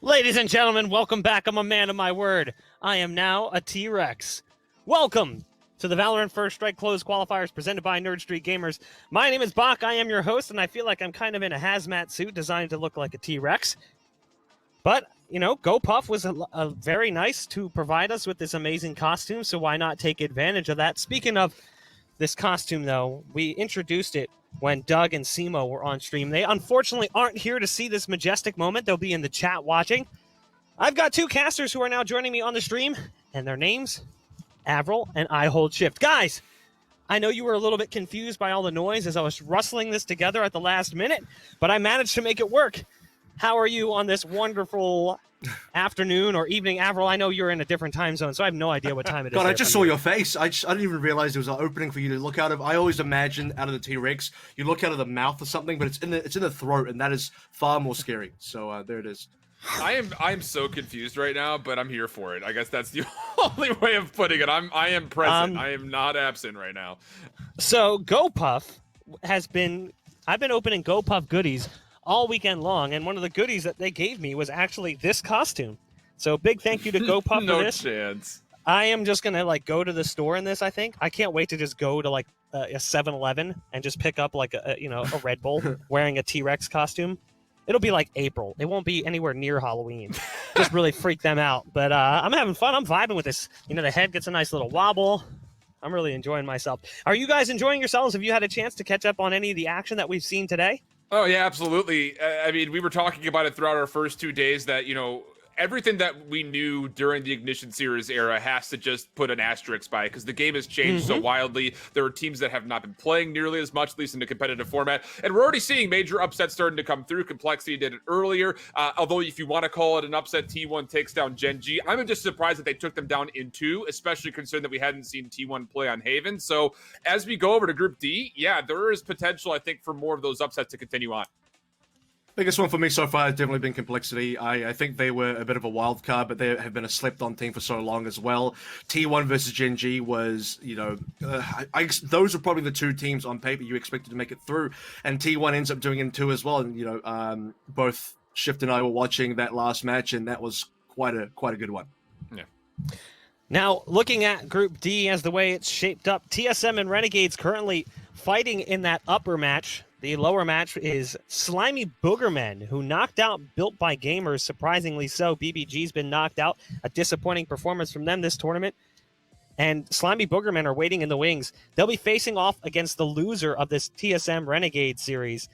Ladies and gentlemen, welcome back. I'm a man of my word. I am now a T-Rex. Welcome to the Valorant First Strike Closed Qualifiers presented by Nerd Street Gamers. My name is Bach. I am your host, and I feel like I'm kind of in a hazmat suit designed to look like a T-Rex. But, you know, GoPuff was a very nice to provide us with this amazing costume, so why not take advantage of that? Speaking of this costume, though, we introduced it when Doug and Simo were on stream. They unfortunately aren't here to see this majestic moment. They'll be in the chat watching. I've got two casters who are now joining me on the stream, and their names, Avril and I Hold Shift. Guys, I know you were a little bit confused by all the noise as I was rustling this together at the last minute, but I managed to make it work. How are you on this wonderful afternoon or evening? Avril, I know you're in a different time zone, so I have no idea what time it is. God, I just saw your face. I didn't even realize there was an opening for you to look out of. I always imagine out of the T-Rex, you look out of the mouth or something, but it's in the throat, and that is far more scary. So there it is. I am so confused right now, but I'm here for it. I guess that's the only way of putting it. I am present. I am not absent right now. So GoPuff I've been opening GoPuff goodies all weekend long, and one of the goodies that they gave me was actually this costume. So big thank you to GoPuff No for this. chance. I am just gonna go to the store in this. I think I can't wait to just go to a 7-Eleven and just pick up a Red Bull wearing a T-Rex costume. It'll be like April. It won't be anywhere near Halloween. Just really freak them out. But I'm having fun. I'm vibing with this. You know, the head gets a nice little wobble. I'm really enjoying myself. Are you guys enjoying yourselves? Have you had a chance to catch up on any of the action that we've seen today? Oh, yeah, absolutely. I mean, we were talking about it throughout our first 2 days that, you know, everything that we knew during the Ignition Series era has to just put an asterisk by it because the game has changed so wildly. There are teams that have not been playing nearly as much, at least in the competitive format. And we're already seeing major upsets starting to come through. Complexity did it earlier. Although if you want to call it an upset, T1 takes down Gen G. I'm just surprised that they took them down in 2, especially considering that we hadn't seen T1 play on Haven. So as we go over to Group D, yeah, there is potential, I think, for more of those upsets to continue on. Biggest one for me so far has definitely been Complexity. I think they were a bit of a wild card, but they have been a slept-on team for so long as well. T1 versus Gen G was, you know, those are probably the two teams on paper you expected to make it through, and T1 ends up doing it in 2 as well. And you know, both Shift and I were watching that last match, and that was quite a good one. Yeah. Now, looking at Group D as the way it's shaped up, TSM and Renegades currently fighting in that upper match. The lower match is Slimy Boogermen, who knocked out Built by Gamers, surprisingly so. BBG's been knocked out. A disappointing performance from them this tournament. And Slimy Boogermen are waiting in the wings. They'll be facing off against the loser of this TSM Renegade series.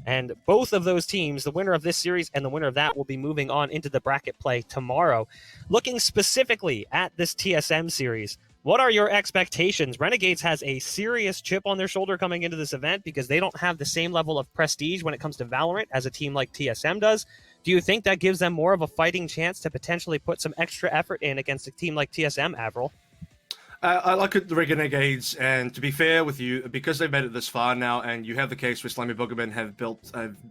And both of those teams, the winner of this series and the winner of that, will be moving on into the bracket play tomorrow. Looking specifically at this TSM series, what are your expectations? Renegades has a serious chip on their shoulder coming into this event because they don't have the same level of prestige when it comes to Valorant as a team like TSM does. Do you think that gives them more of a fighting chance to potentially put some extra effort in against a team like TSM, Avril? I like the Renegades, and to be fair with you, because they've made it this far now, and you have the case where Slimy Boogermen have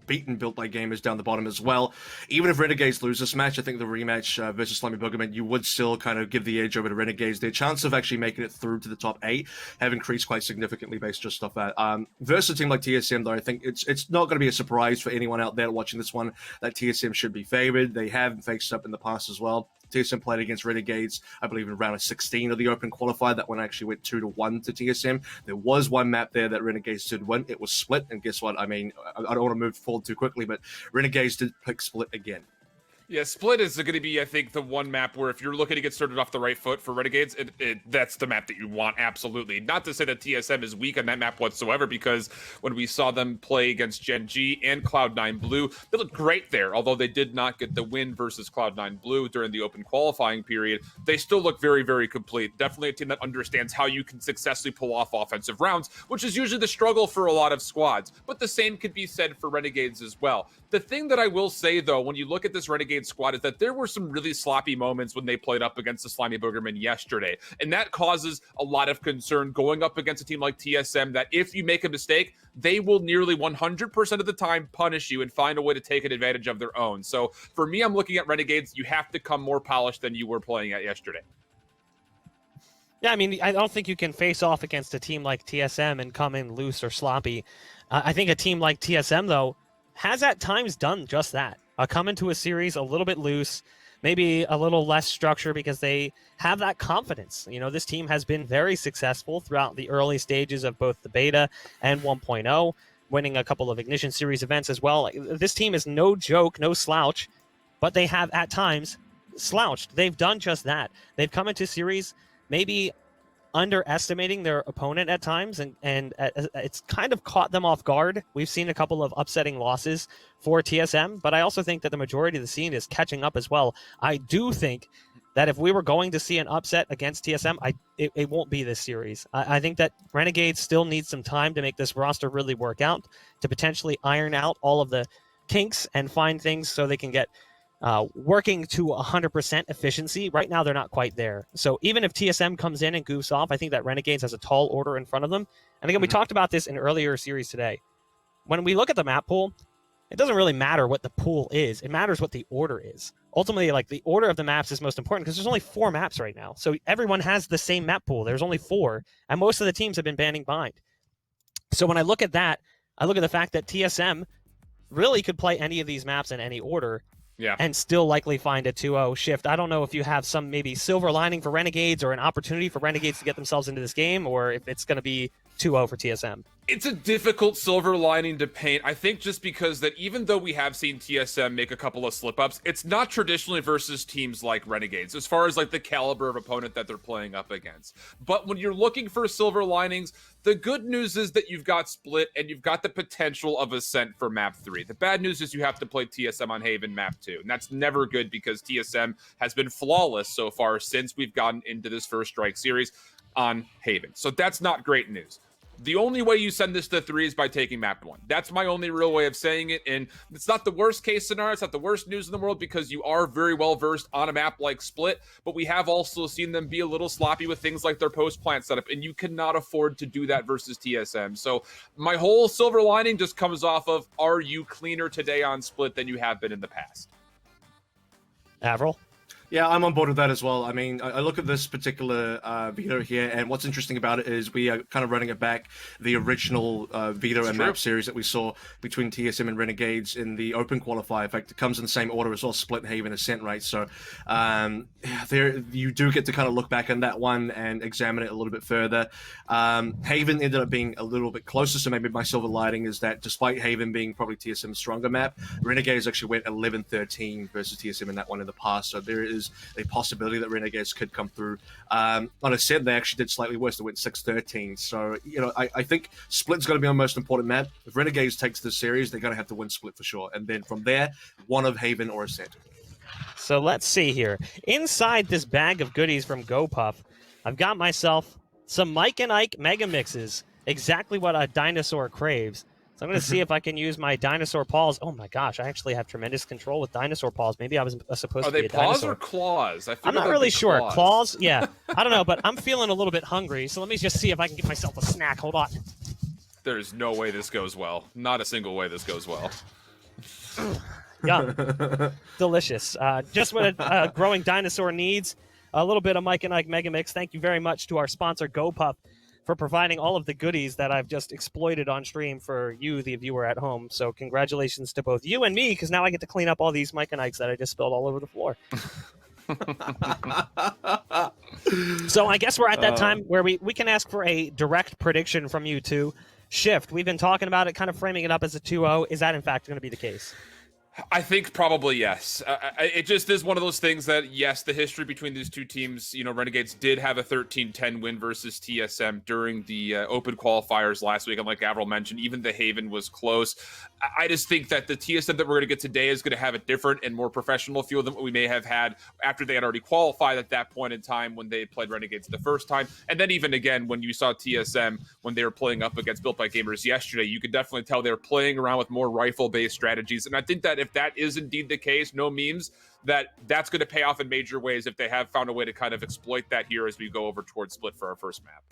beaten Built by Gamers down the bottom as well. Even if Renegades lose this match, I think the rematch versus Slimy Boogermen, you would still kind of give the edge over to Renegades. Their chance of actually making it through to the top 8 have increased quite significantly based just off that. Versus a team like TSM, though, I think it's not going to be a surprise for anyone out there watching this one that TSM should be favored. They have faced up in the past as well. TSM played against Renegades, I believe, in round of 16 of the Open Qualifier. That one actually went 2-1 to TSM. There was one map there that Renegades did win. It was Split, and guess what? I mean, I don't want to move forward too quickly, but Renegades did pick Split again. Yeah, Split is going to be, I think, the one map where if you're looking to get started off the right foot for Renegades, that's the map that you want, absolutely. Not to say that TSM is weak on that map whatsoever, because when we saw them play against Gen G and Cloud9 Blue, they looked great there. Although they did not get the win versus Cloud9 Blue during the open qualifying period, they still look very, very complete. Definitely a team that understands how you can successfully pull off offensive rounds, which is usually the struggle for a lot of squads. But the same could be said for Renegades as well. The thing that I will say, though, when you look at this Renegade squad is that there were some really sloppy moments when they played up against the Slimy Boogermen yesterday. And that causes a lot of concern going up against a team like TSM that if you make a mistake, they will nearly 100% of the time punish you and find a way to take an advantage of their own. So for me, I'm looking at Renegades. You have to come more polished than you were playing at yesterday. Yeah, I mean, I don't think you can face off against a team like TSM and come in loose or sloppy. I think a team like TSM, though, has at times done just that. come into a series a little bit loose, maybe a little less structure because they have that confidence. You know, this team has been very successful throughout the early stages of both the beta and 1.0, winning a couple of Ignition Series events as well. This team is no joke, no slouch, but they have at times slouched. They've done just that. They've come into series maybe underestimating their opponent at times, and it's kind of caught them off guard. We've seen a couple of upsetting losses for TSM, but I also think that the majority of the scene is catching up as well. I do think that if we were going to see an upset against TSM, it won't be this series. I think that Renegades still needs some time to make this roster really work out, to potentially iron out all of the kinks and find things so they can get working to 100% efficiency. Right now, they're not quite there. So even if TSM comes in and goofs off, I think that Renegades has a tall order in front of them. And again, we talked about this in earlier series today. When we look at the map pool, it doesn't really matter what the pool is. It matters what the order is. Ultimately, like, the order of the maps is most important because there's only 4 maps right now. So everyone has the same map pool. There's only 4, and most of the teams have been banding bind. So when I look at that, I look at the fact that TSM really could play any of these maps in any order. Yeah. And still likely find a 2-0 shift. I don't know if you have some maybe silver lining for Renegades or an opportunity for Renegades to get themselves into this game, or if it's going to be 2-0 for TSM. It's a difficult silver lining to paint. I think just because that even though we have seen TSM make a couple of slip-ups, it's not traditionally versus teams like Renegades, as far as like the caliber of opponent that they're playing up against. But when you're looking for silver linings, the good news is that you've got Split and you've got the potential of Ascent for Map 3. The bad news is you have to play TSM on Haven Map 2. And that's never good because TSM has been flawless so far since we've gotten into this First Strike series on Haven. So that's not great news. The only way you send this to 3 is by taking map 1. That's my only real way of saying it. And it's not the worst case scenario. It's not the worst news in the world because you are very well versed on a map like Split. But we have also seen them be a little sloppy with things like their post-plant setup. And you cannot afford to do that versus TSM. So my whole silver lining just comes off of, are you cleaner today on Split than you have been in the past? Avril? Yeah, I'm on board with that as well. I mean, I look at this particular veto here, and what's interesting about it is we are kind of running it back, the original veto and map series that we saw between TSM and Renegades in the open qualifier. In fact, it comes in the same order as well, Split, Haven, Ascent, right? So there you do get to kind of look back on that one and examine it a little bit further. Haven ended up being a little bit closer, so maybe my silver lining is that despite Haven being probably TSM's stronger map, Renegades actually went 11-13 versus TSM in that one in the past. So there is a possibility that Renegades could come through. Like I said, they actually did slightly worse. They went 6-13. So, you know, I think Split's going to be our most important map. If Renegades takes this series, they're going to have to win Split for sure. And then from there, one of Haven or Ascent. So let's see here. Inside this bag of goodies from GoPuff, I've got myself some Mike and Ike Mega Mixes. Exactly what a dinosaur craves. So I'm going to see if I can use my dinosaur paws. Oh my gosh, I actually have tremendous control with dinosaur paws. Maybe I was supposed to be a dinosaur. Are they paws or claws? I'm not really sure. Claws? Yeah. I don't know, but I'm feeling a little bit hungry, so let me just see if I can get myself a snack. Hold on. There's no way this goes well. Not a single way this goes well. Yum. Delicious. Just what a growing dinosaur needs. A little bit of Mike and Ike Mega Mix. Thank you very much to our sponsor, GoPuff, for providing all of the goodies that I've just exploited on stream for you, the viewer at home. So congratulations to both you and me, because now I get to clean up all these Mike and Ikes that I just spilled all over the floor. So I guess we're at that time where we can ask for a direct prediction from you two. Shift, we've been talking about it, kind of framing it up as a 2-0. Is that in fact going to be the case? I think probably yes. It just is one of those things that, yes, the history between these two teams, you know, Renegades did have a 13-10 win versus TSM during the open qualifiers last week. And like Avril mentioned, even the Haven was close. I just think that the TSM that we're going to get today is going to have a different and more professional feel than what we may have had after they had already qualified at that point in time when they played Renegades the first time. And then even again, when you saw TSM, when they were playing up against Built by Gamers yesterday, you could definitely tell they were playing around with more rifle-based strategies. And I think that if that is indeed the case, no memes, that's going to pay off in major ways if they have found a way to kind of exploit that here as we go over towards Split for our first map.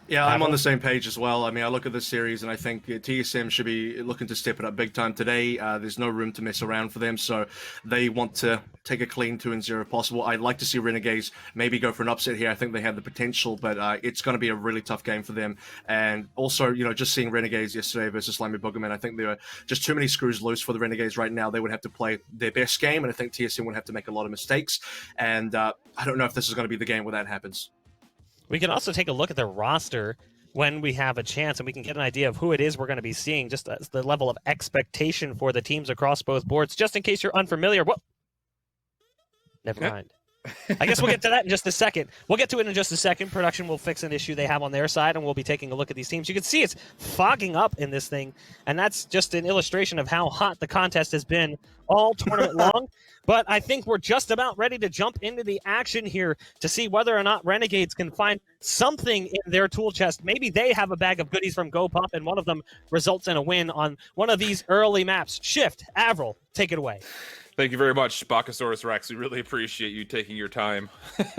Yeah, I'm on Avril? the same page as well. I mean, I look at this series and I think TSM should be looking to step it up big time today. There's no room to mess around for them, so they want to take a clean 2-0 if possible. I'd like to see Renegades maybe go for an upset here. I think they have the potential, but it's going to be a really tough game for them. And also, just seeing Renegades yesterday versus Slimy Boogerman, I think there are just too many screws loose for the Renegades right now. They would have to play their best game, and I think TSM would have to make a lot of mistakes. And I don't know if this is going to be the game where that happens. We can also take a look at their roster when we have a chance, and we can get an idea of who it is we're going to be seeing, just as the level of expectation for the teams across both boards, just in case you're unfamiliar. Well, never mind. I guess we'll get to that in just a second. We'll get to it in just a second. Production will fix an issue they have on their side, and we'll be taking a look at these teams. You can see it's fogging up in this thing, and that's just an illustration of how hot the contest has been all tournament long. But I think we're just about ready to jump into the action here to see whether or not Renegades can find something in their tool chest. Maybe they have a bag of goodies from GoPup, and one of them results in a win on one of these early maps. Shift, Avril, take it away. Thank you very much, Bakasaurus Rex. We really appreciate you taking your time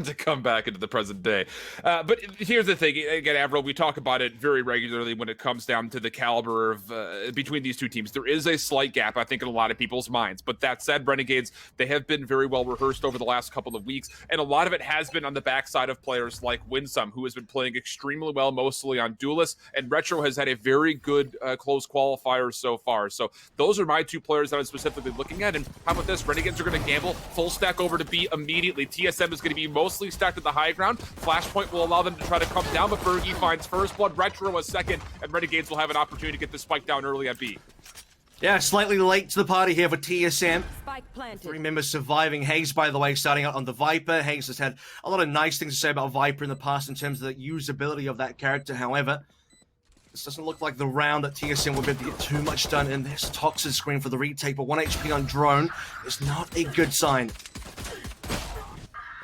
to come back into the present day. But here's the thing. Again, Avril, we talk about it very regularly when it comes down to the caliber of between these two teams. There is a slight gap, I think, in a lot of people's minds. But that said, Renegades, they have been very well rehearsed over the last couple of weeks. And a lot of it has been on the backside of players like Winsome, who has been playing extremely well, mostly on Duelist. And Retro has had a very good close qualifier so far. So those are my two players that I'm specifically looking at. And how about this? Renegades are going to gamble full stack over to B immediately. TSM is going to be mostly stacked at the high ground. Flashpoint will allow them to try to come down, but Bergie finds first blood, Retro a second, and Renegades will have an opportunity to get the spike down early at B. Yeah, slightly late to the party here for TSM. Spike planted. 3 members surviving. Hayes, by the way, starting out on the Viper. Hayes has had a lot of nice things to say about Viper in the past in terms of the usability of that character. However, this doesn't look like the round that TSM will be able to get too much done in this toxic screen for the retake, but 1 HP on Drone is not a good sign.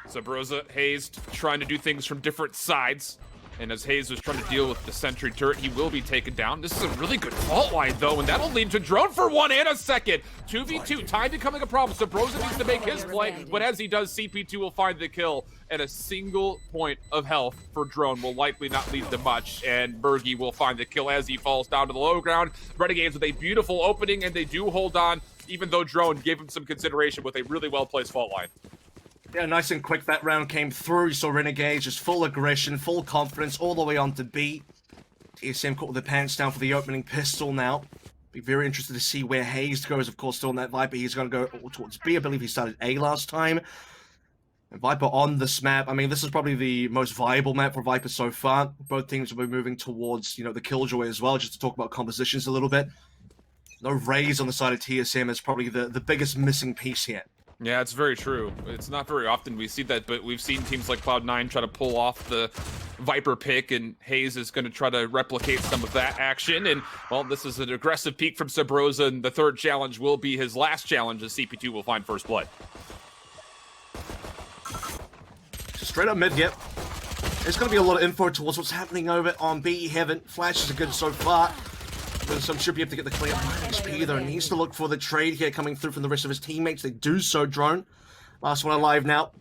Sabrosa, Hayes trying to do things from different sides. And as Hayes was trying to deal with the sentry turret, he will be taken down. This is a really good fault line, though, and that'll lead to Drone for 1 and a second. 2v2, time becoming a problem. Sabrosa needs to make his play, but as he does, CP2 will find the kill. And a single point of health for Drone will likely not lead to much, and Bergie will find the kill as he falls down to the low ground. Renegades with a beautiful opening, and they do hold on, even though Drone gave him some consideration with a really well-placed fault line. Yeah, nice and quick that round came through. So Renegades just full aggression, full confidence, all the way on to B. TSM caught with their pants down for the opening pistol now. Be very interested to see where Hayes goes. Of course, still on that Viper. He's going to go towards B. I believe he started A last time. And Viper on this map. I mean, this is probably the most viable map for Viper so far. Both teams will be moving towards, the Killjoy as well, just to talk about compositions a little bit. No Raze on the side of TSM is probably the biggest missing piece here. Yeah, it's very true. It's not very often we see that, but we've seen teams like Cloud9 try to pull off the Viper pick, and Hayes is going to try to replicate some of that action. And, well, this is an aggressive peek from Sabrosa, and the third challenge will be his last challenge as CP2 will find first blood. Straight up mid, yep. There's going to be a lot of info towards what's happening over on B Heaven. Flashes are good so far. Some should be able to get the clear. XP though needs to look for the trade here coming through from the rest of his teammates. They do so. Drone, last one alive now.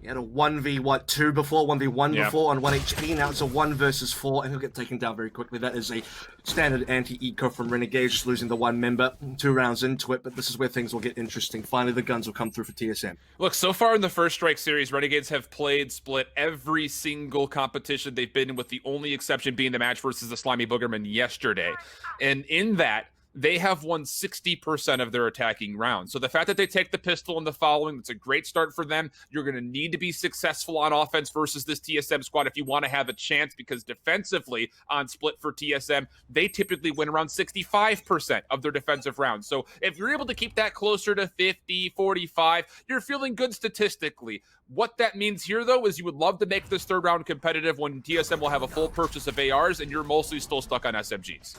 He had a 1v2 before, 1v1 before on 1 HP. Now it's a 1 versus 4, and he'll get taken down very quickly. That is a standard anti-eco from Renegades, just losing the 1 member 2 rounds into it. But this is where things will get interesting. Finally, the guns will come through for TSM. Look, so far in the First Strike series, Renegades have played split every single competition they've been in, with the only exception being the match versus the Slimy Boogerman yesterday. And in that, they have won 60% of their attacking rounds. So the fact that they take the pistol in the following, it's a great start for them. You're going to need to be successful on offense versus this TSM squad if you want to have a chance, because defensively on split for TSM, they typically win around 65% of their defensive rounds. So if you're able to keep that closer to 50, 45, you're feeling good statistically. What that means here, though, is you would love to make this third round competitive when TSM will have a full purchase of ARs and you're mostly still stuck on SMGs.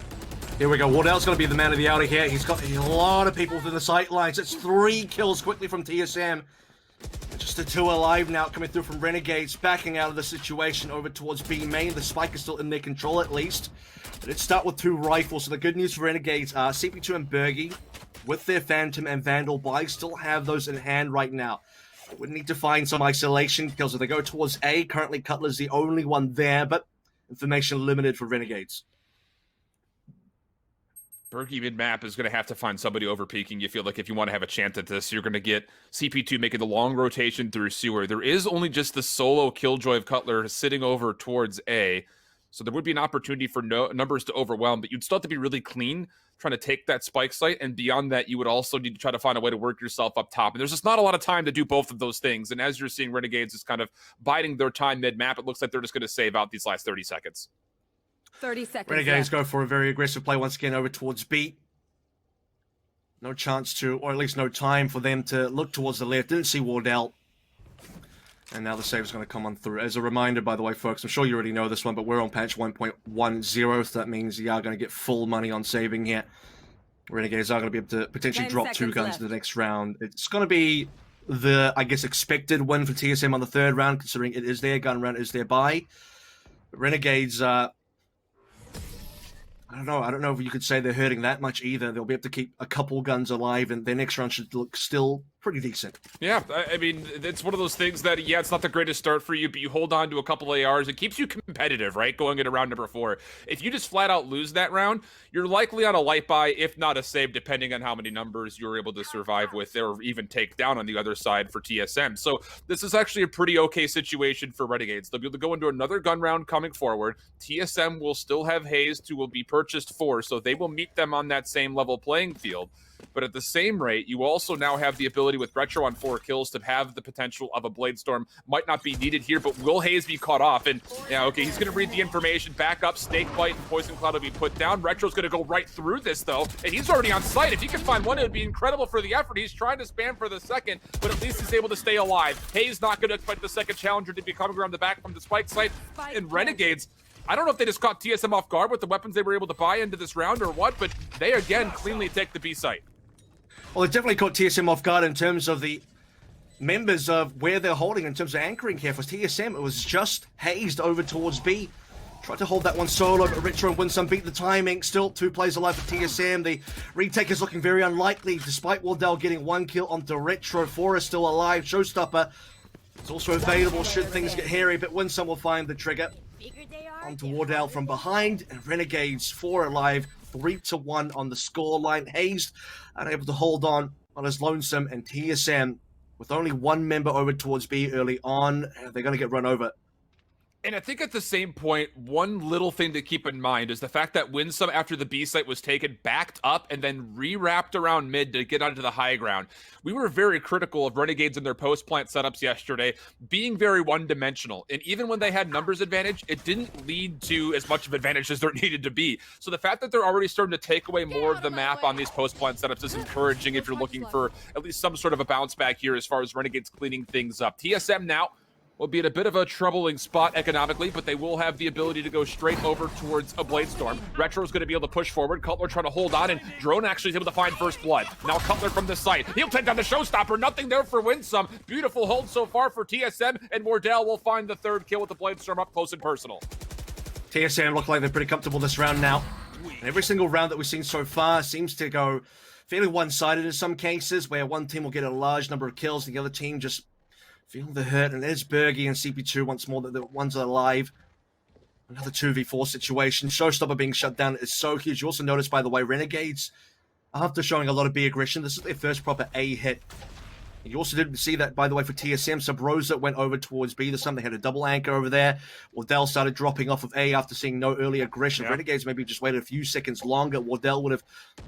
Here we go. Wardell's going to be the man of the hour here. He's got a lot of people within the sight lines. It's 3 kills quickly from TSM. Just the 2 alive now coming through from Renegades, backing out of the situation over towards B main. The spike is still in their control at least. But it start with 2 rifles. So the good news for Renegades are CP2 and Bergie with their Phantom and Vandal buys still have those in hand right now. We need to find some isolation kills. If they go towards A, currently Cutler's the only one there, but information limited for Renegades. Berkey mid-map is going to have to find somebody over-peaking. You feel like if you want to have a chance at this, you're going to get CP2 making the long rotation through sewer. There is only just the solo Killjoy of Cutler sitting over towards A, so there would be an opportunity for numbers to overwhelm, but you'd still have to be really clean trying to take that spike site, and beyond that, you would also need to try to find a way to work yourself up top. And there's just not a lot of time to do both of those things, and as you're seeing Renegades is kind of biding their time mid-map, it looks like they're just going to save out these last 30 seconds. 30 seconds Renegades left. go for a very aggressive play once again over towards B. No chance to, or at least no time for them to look towards the left. Didn't see Wardell. And now the save is going to come on through. As a reminder, by the way, folks, I'm sure you already know this one, but we're on patch 1.10, so that means you are going to get full money on saving here. Renegades are going to be able to potentially 10 drop 2 seconds guns left. in the next round. It's going to be the, I guess, expected win for TSM on the 3rd round, considering it is their gun round, is their buy. Renegades, I don't know if you could say they're hurting that much either. They'll be able to keep a couple guns alive, and their next round should look still pretty decent. Yeah, I mean, it's one of those things that, yeah, it's not the greatest start for you, but you hold on to a couple ARs. It keeps you competitive, right, going into round number 4. If you just flat out lose that round, you're likely on a light buy, if not a save, depending on how many numbers you're able to survive with or even take down on the other side for TSM. So this is actually a pretty okay situation for Renegades. They'll be able to go into another gun round coming forward. TSM will still have Hazed, who will be purchased for, so they will meet them on that same level playing field. But at the same rate, you also now have the ability with Retro on 4 kills to have the potential of a Blade Storm. Might not be needed here, but will Hayes be caught off? And yeah, okay, he's going to read the information, back up, Snake Bite and Poison Cloud will be put down. Retro's going to go right through this, though, and he's already on site. If he can find one, it would be incredible for the effort. He's trying to spam for the second, but at least he's able to stay alive. Hayes not going to expect the second challenger to be coming around the back from the spike site. And Renegades, I don't know if they just caught TSM off guard with the weapons they were able to buy into this round or what, but they again cleanly take the B site. Well, it definitely caught TSM off guard in terms of the members of where they're holding in terms of anchoring here. For TSM, it was just Hazed over towards B. Tried to hold that one solo, but Retro and Winsome beat the timing. Still 2 plays alive for TSM. The retake is looking very unlikely, despite Wardell getting 1 kill onto Retro. 4 is still alive. Showstopper is also available should things get hairy, but Winsome will find the trigger. Onto Wardell from behind, and Renegades 4 alive, 3-1 on the scoreline. Hazed unable to hold on his lonesome, and TSM with only 1 member over towards B early on, they're going to get run over. And I think at the same point, one little thing to keep in mind is the fact that Winsome, after the B site was taken, backed up and then re-wrapped around mid to get onto the high ground. We were very critical of Renegades in their post-plant setups yesterday, being very one-dimensional. And even when they had numbers advantage, it didn't lead to as much of advantage as there needed to be. So the fact that they're already starting to take away more of the map on these post-plant setups is encouraging if you're looking for at least some sort of a bounce back here as far as Renegades cleaning things up. TSM now will be in a bit of a troubling spot economically, but they will have the ability to go straight over towards a Blade Storm. Retro's going to be able to push forward. Cutler trying to hold on, and Drone actually is able to find first blood. Now Cutler from the site. He'll take down the Showstopper. Nothing there for Winsome. Beautiful hold so far for TSM, and Wardell will find the 3rd kill with the Blade Storm up close and personal. TSM look like they're pretty comfortable this round now. And every single round that we've seen so far seems to go fairly one-sided in some cases, where one team will get a large number of kills, and the other team just feel the hurt. And there's Bergie and CP2 once more, that the ones are alive. Another 2v4 situation. Showstopper being shut down is so huge. You also notice, by the way, Renegades, after showing a lot of B aggression, this is their first proper A hit. And you also did see that, by the way, for TSM. Sub Rosa went over towards B this time. They had a double anchor over there. Wardell started dropping off of A after seeing no early aggression. Yeah. Renegades maybe just waited a few seconds longer. Wardell would have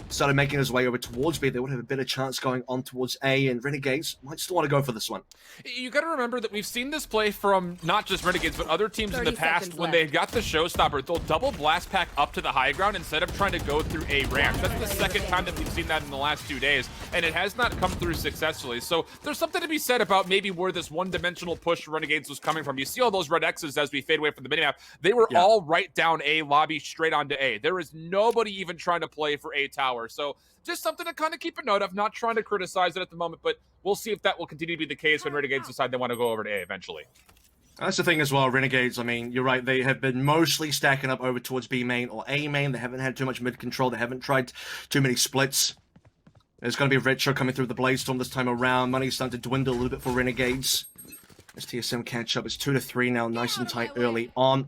started making his way over towards B. They would have a better chance going on towards A, and Renegades might still want to go for this one. You got to remember that we've seen this play from not just Renegades, but other teams in the 30 past seconds when left. they got the Showstopper. They'll double blast pack up to the high ground instead of trying to go through a ramp. That's the second time that we've seen that in the last 2 days, and it has not come through successfully. So there's something to be said about maybe where this one-dimensional push for Renegades was coming from. You see all those red X's as we fade away from the minimap. They were all right down A lobby, straight onto A. There is nobody even trying to play for A tower. So just something to kind of keep a note of. Not trying to criticize it at the moment, but we'll see if that will continue to be the case when Renegades decide they want to go over to A eventually. That's the thing as well, Renegades, I mean, you're right, they have been mostly stacking up over towards B main or A main. They haven't had too much mid control. They haven't tried too many splits. There's going to be a Retro coming through the Blade Storm this time around. Money's starting to dwindle a little bit for Renegades. As TSM catch up, it's 2-3 now, nice and tight early on.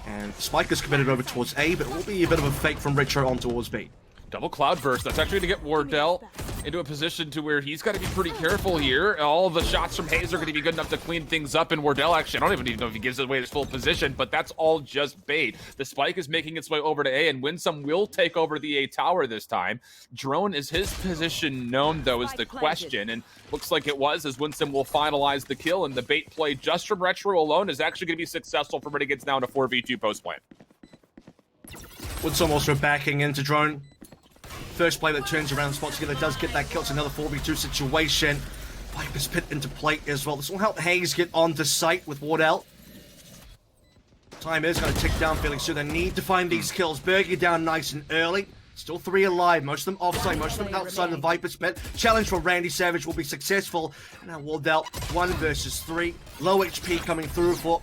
And Spike is committed over towards A, but it will be a bit of a fake from Retro on towards B. Double cloud burst. That's actually going to get Wardell into a position to where he's got to be pretty careful here. All the shots from Hayes are going to be good enough to clean things up. And Wardell, actually, I don't even know if he gives away his full position, but that's all just bait. The spike is making its way over to A, and Winsome will take over the A tower this time. Drone, is his position known, though, is the question. And looks like it was, as Winsome will finalize the kill. And the bait play just from Retro alone is actually going to be successful for Renegades now in a 4v2 post plant. Winsome also backing into Drone. First play that turns around, spots together, does get that kill. It's another 4v2 situation. Viper's pit into play as well. This will help Hayes get onto site with Wardell. Time is going to tick down fairly soon. They need to find these kills. Berger down nice and early. Still 3 alive. Most of them offside, most of them outside of the Viper's pit. Challenge from Randy Savage will be successful. Now Wardell, 1 versus 3. Low HP coming through for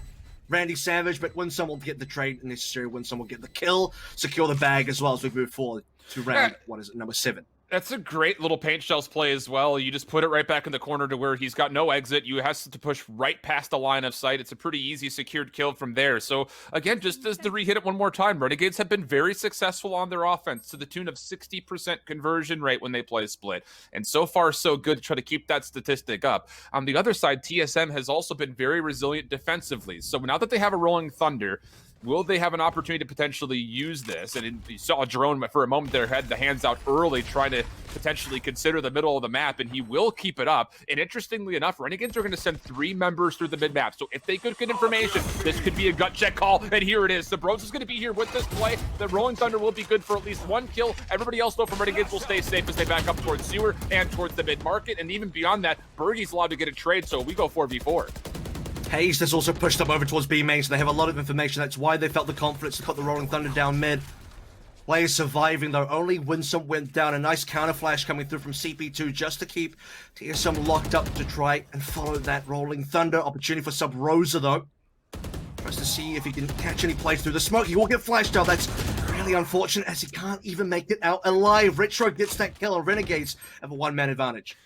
Randy Savage, but Winsome will get the trade necessary. Winsome will get the kill, secure the bag as well as we move forward to round, number 7. That's a great little paint shells play as well. You just put it right back in the corner to where he's got no exit. You has to push right past the line of sight. It's a pretty easy secured kill from there. So again, just as to re-hit it one more time, Renegades have been very successful on their offense to the tune of 60% conversion rate when they play split. And so far, so good to try to keep that statistic up. On the other side, TSM has also been very resilient defensively. So now that they have a Rolling Thunder, will they have an opportunity to potentially use this? And you saw Drone for a moment there had the hands out early, trying to potentially consider the middle of the map, and he will keep it up. And interestingly enough, Renegades are going to send 3 members through the mid-map. So if they could get information, this could be a gut check call. And here it is. Sabros is going to be here with this play. The Rolling Thunder will be good for at least 1 kill. Everybody else, though, from Renegades will stay safe as they back up towards Sewer and towards the mid-market. And even beyond that, Bergie's allowed to get a trade, so we go 4v4. Hayes has also pushed up over towards B main, so they have a lot of information. That's why they felt the confidence to cut the Rolling Thunder down mid. Players surviving, though. Only Winsome went down. A nice counter flash coming through from CP2 just to keep TSM locked up to try and follow that Rolling Thunder. Opportunity for Sub Rosa, though. Tries to see if he can catch any plays through the smoke. He will get flashed out. That's really unfortunate as he can't even make it out alive. Retro gets that kill, and Renegades have a 1-man advantage.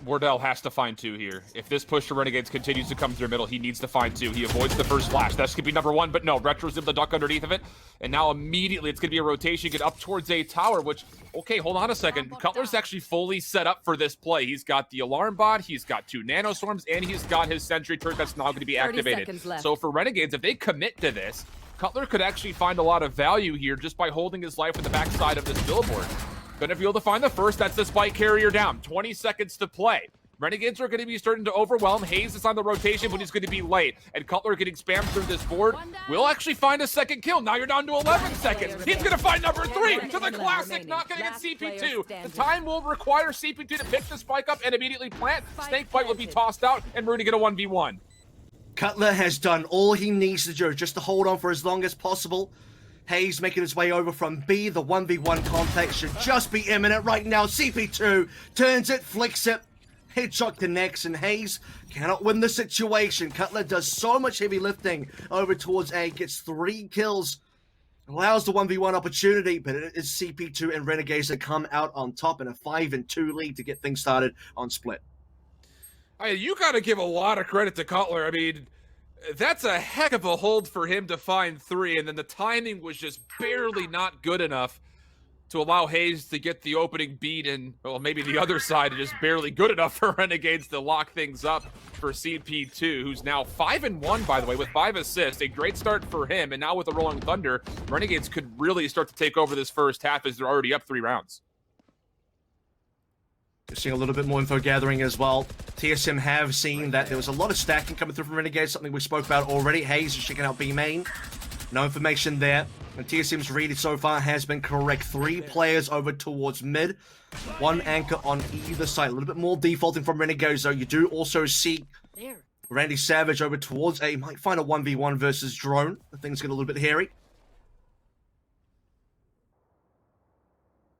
Wardell has to find 2 here. If this push to Renegades continues to come through middle, he needs to find 2. He avoids the first flash. That's going to be number 1, but no, Retro's able to duck underneath of it. And now immediately it's going to be a rotation, get up towards A tower, which, okay, hold on a second. Cutler's actually fully set up for this play. He's got the alarm bot, he's got 2 nanostorms, and he's got his sentry turret that's now going to be activated. So for Renegades, if they commit to this, Cutler could actually find a lot of value here just by holding his life in the backside of this billboard. Gonna be able to find the first. That's the spike carrier down. 20 seconds to play. Renegades are going to be starting to overwhelm. Hayes is on the rotation, but he's going to be late. And Cutler getting spammed through this board will actually find a second kill. Now you're down to 11 seconds. He's going to find number 3 to the classic. Not going to get CP2. The time will require CP2 to pick the spike up and immediately plant. Snakebite will be tossed out, and we're going to get a 1v1. Cutler has done all he needs to do just to hold on for as long as possible. Hayes making his way over from B. The 1v1 contact should just be imminent right now. CP2 turns it, flicks it. Headshot connects, and Hayes cannot win the situation. Cutler does so much heavy lifting over towards A, gets 3 kills, allows the 1v1 opportunity, but it is CP2 and Renegades that come out on top in a 5-2 lead to get things started on split. You got to give a lot of credit to Cutler. I mean, that's a heck of a hold for him to find 3, and then the timing was just barely not good enough to allow Hayes to get the opening beat, and, well, maybe the other side is just barely good enough for Renegades to lock things up for CP2, who's now 5-1, by the way, with 5 assists. A great start for him, and now with the Rolling Thunder, Renegades could really start to take over this first half as they're already up 3 rounds. You're seeing a little bit more info gathering as well. TSM have seen that there was a lot of stacking coming through from Renegades, something we spoke about already. Hayes is checking out B main. No information there. And TSM's read so far has been correct. 3 players over towards mid. 1 anchor on either side. A little bit more defaulting from Renegades, though. You do also see Randy Savage over towards A. Might find a 1v1 versus Drone. Things get a little bit hairy.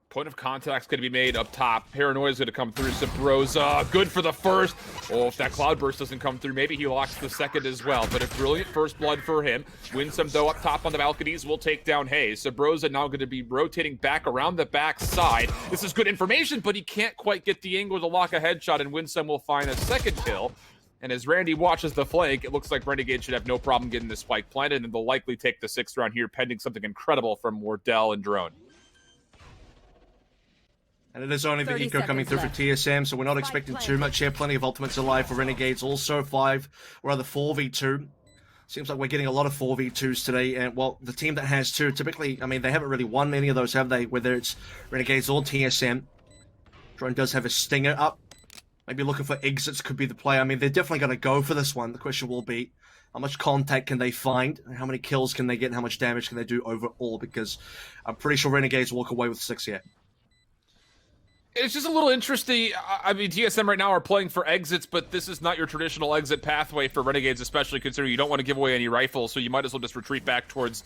Point of contact's going to be made up top. Paranoia's going to come through. Sabrosa, good for the first. Oh, if that cloud burst doesn't come through, maybe he locks the second as well. But a brilliant first blood for him. Winsome, though, up top on the balconies will take down Hayes. Sabrosa now going to be rotating back around the back side. This is good information, but he can't quite get the angle to lock a headshot, and Winsome will find a second kill. And as Randy watches the flank, it looks like Renegade should have no problem getting the spike planted, and they'll likely take the 6th round here, pending something incredible from Wardell and Drone. And it is only the eco coming through for TSM, so we're not expecting too much here. Plenty of ultimates alive for Renegades. Also 5, or rather 4v2. Seems like we're getting a lot of 4v2s today, and well, the team that has 2, typically, I mean, they haven't really won many of those, have they? Whether it's Renegades or TSM. Drone does have a stinger up. Maybe looking for exits could be the play. I mean, they're definitely going to go for this one. The question will be, how much contact can they find? And how many kills can they get? And how much damage can they do overall? Because I'm pretty sure Renegades walk away with 6 here. It's just a little interesting. I mean, TSM right now are playing for exits, but this is not your traditional exit pathway for Renegades, especially considering you don't want to give away any rifles, so you might as well just retreat back towards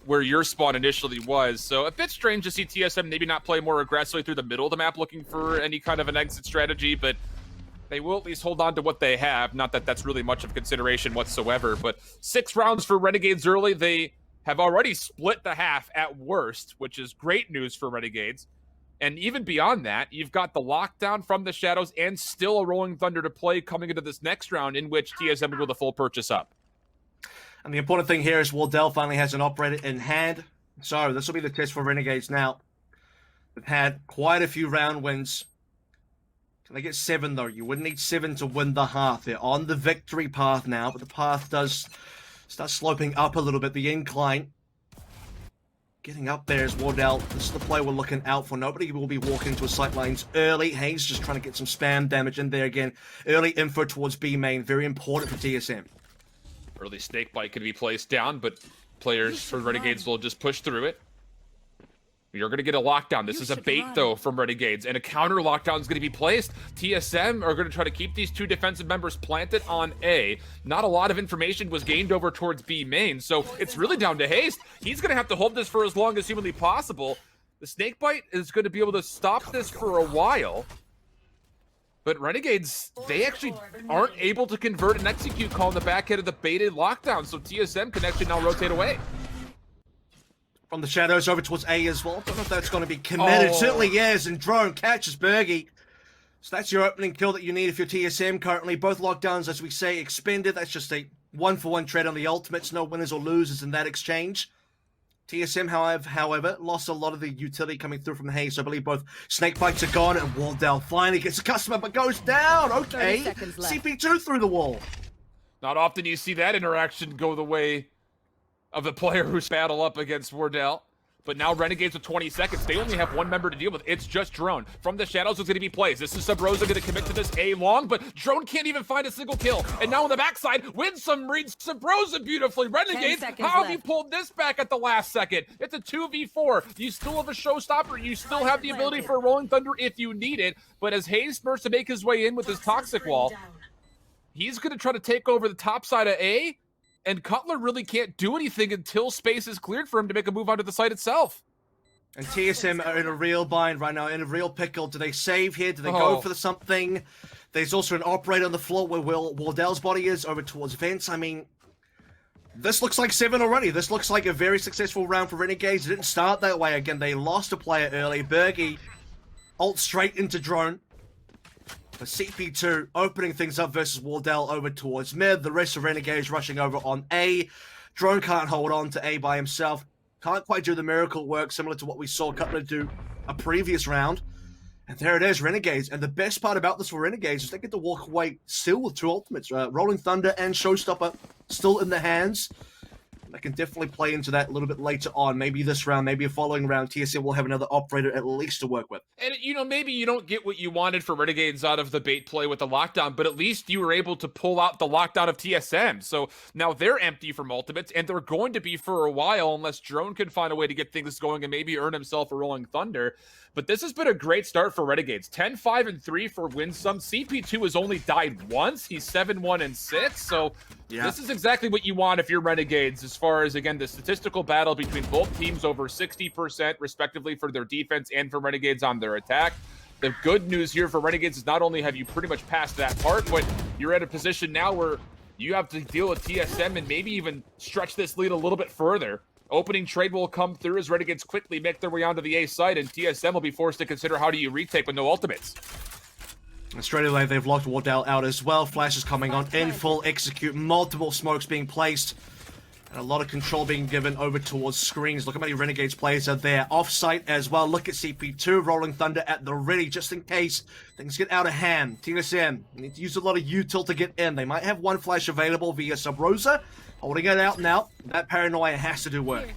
where your spawn initially was. So a bit strange to see TSM maybe not play more aggressively through the middle of the map looking for any kind of an exit strategy, but they will at least hold on to what they have. Not that that's really much of consideration whatsoever, but 6 rounds for Renegades early. They have already split the half at worst, which is great news for Renegades. And even beyond that, you've got the lockdown from the Shadows and still a Rolling Thunder to play coming into this next round in which TSM will go the full purchase up. And the important thing here is Wardell finally has an operator in hand. So this will be the test for Renegades now. They've had quite a few round wins. Can they get 7 though? You wouldn't need 7 to win the half. They're on the victory path now, but the path does start sloping up a little bit. The incline. Getting up there is Wardell. This is the play we're looking out for. Nobody will be walking to a sight lines early. Hayes just trying to get some spam damage in there again. Early info towards B main. Very important for TSM. Early snakebite could be placed down, but players for Renegades will just push through it. You're going to get a lockdown. This is a bait, though, from Renegades, and a counter lockdown is going to be placed. TSM are going to try to keep these 2 defensive members planted on A. Not a lot of information was gained over towards B main, so it's really down to Haste. He's going to have to hold this for as long as humanly possible. The snakebite is going to be able to stop this for a while. But Renegades, they actually aren't able to convert an execute call in the back end of the baited lockdown, so TSM can actually now rotate away. From the Shadows over towards A as well. Don't know if that's going to be committed. Oh. Certainly yes, and Drone catches Bergie. So that's your opening kill that you need if you're TSM currently. Both lockdowns, as we say, expended. That's just a 1-for-1 trade on the ultimates. No winners or losers in that exchange. TSM, however, lost a lot of the utility coming through from Hayes. So I believe both Snakebites are gone, and Wardell finally gets a customer, but goes down. Okay, CP2 through the wall. Not often you see that interaction go the way of the player who's battle up against Wardell. But now Renegades with 20 seconds. They only have 1 member to deal with. It's just Drone. From the Shadows, it's going to be plays. This is Subrosa going to commit to this A long, but Drone can't even find a single kill. And now on the backside, Winsome reads Subrosa beautifully. Renegades, how have you pulled this back at the last second? It's a 2v4. You still have a showstopper. You still have the ability for a Rolling Thunder if you need it. But as Hayes starts to make his way in with his Toxic Wall, he's going to try to take over the top side of A. And Cutler really can't do anything until space is cleared for him to make a move onto the site itself. And TSM are in a real bind right now, in a real pickle. Do they save here? Do they go for something? There's also an operator on the floor where Wardell's body is, over towards Vents. I mean, this looks like 7 already. This looks like a very successful round for Renegades. It didn't start that way. Again, they lost a player early. Bergie ult straight into Drone. For CP2 opening things up versus Wardell over towards mid. The rest of Renegades rushing over on A. Drone can't hold on to A by himself. Can't quite do the miracle work similar to what we saw Cutler do a previous round. And there it is, Renegades. And the best part about this for Renegades is they get to walk away still with 2 ultimates. Rolling Thunder and Showstopper still in the hands. They can definitely play into that a little bit later on. Maybe this round, maybe a following round. TSM will have another operator at least to work with. And, you know, maybe you don't get what you wanted for Renegades out of the bait play with the lockdown, but at least you were able to pull out the lockdown of TSM. So now they're empty from ultimates, and they're going to be for a while unless Drone can find a way to get things going and maybe earn himself a Rolling Thunder. But this has been a great start for Renegades. 10-5-3 for Winsome. CP2 has only died once. He's 7-1-6. So this is exactly what you want if you're Renegades, as far as, again, the statistical battle between both teams over 60% respectively for their defense and for Renegades on their attack. The good news here for Renegades is not only have you pretty much passed that part, but you're at a position now where you have to deal with TSM and maybe even stretch this lead a little bit further. Opening trade will come through as Renegades quickly make their way onto the A site, and TSM will be forced to consider how do you retake with no ultimates. And straight away, they've locked Wardell out as well. Flash is coming on in full execute. Multiple smokes being placed. And a lot of control being given over towards screens. Look how many Renegades players are there. Off-site as well. Look at CP2. Rolling Thunder at the ready, just in case things get out of hand. TSM need to use a lot of util to get in. They might have one flash available via Sub Rosa. Holding it out now. That paranoia has to do work.